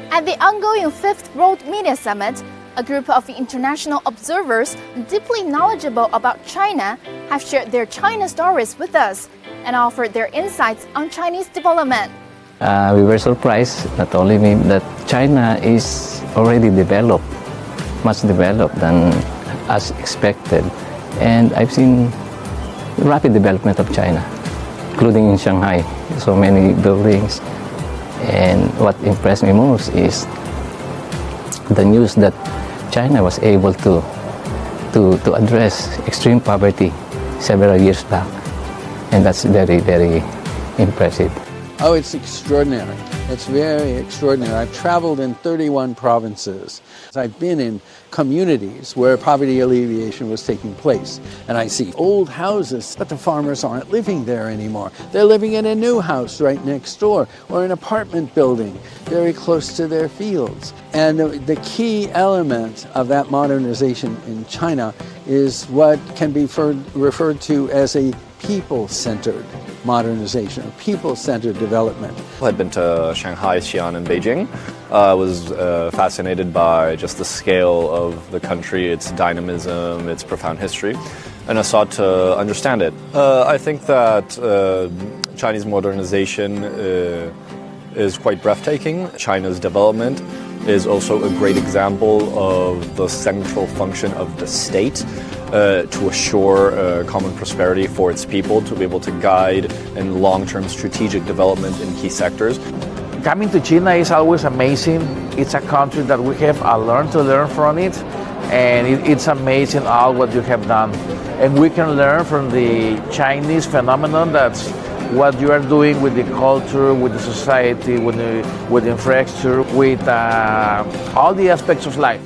At the ongoing 5th World Media Summit, a group of international observers deeply knowledgeable about China have shared their China stories with us and offered their insights on Chinese development. We were surprised, not only me, that China is already developed, much developed than as expected. And I've seen rapid development of China, including in Shanghai, so many buildings. And what impressed me most is the news that China was able to address extreme poverty several years back. And that's very, very impressive. Oh, it's extraordinary. It's very extraordinary. I've traveled in 31 provinces. I've been in communities where poverty alleviation was taking place. And I see old houses, but the farmers aren't living there anymore. They're living in a new house right next door, or an apartment building very close to their fields. And the key element of that modernization in China is what can be referred to as a people-centered modernization, or people-centered development. I'd been to Shanghai, Xi'an, and Beijing. I was fascinated by just the scale of the country, its dynamism, its profound history, and I sought to understand it. I think that Chinese modernization is quite breathtaking. China's development is also a great example of the central function of the state to assure common prosperity for its people, to be able to guide in long-term strategic development in key sectors. Coming to China is always amazing. It's a country that we have a lot to learn from it, and it's amazing all what you have done. And we can learn from the Chinese phenomenon. That's what you are doing with the culture, with the society, with the infrastructure, with all the aspects of life.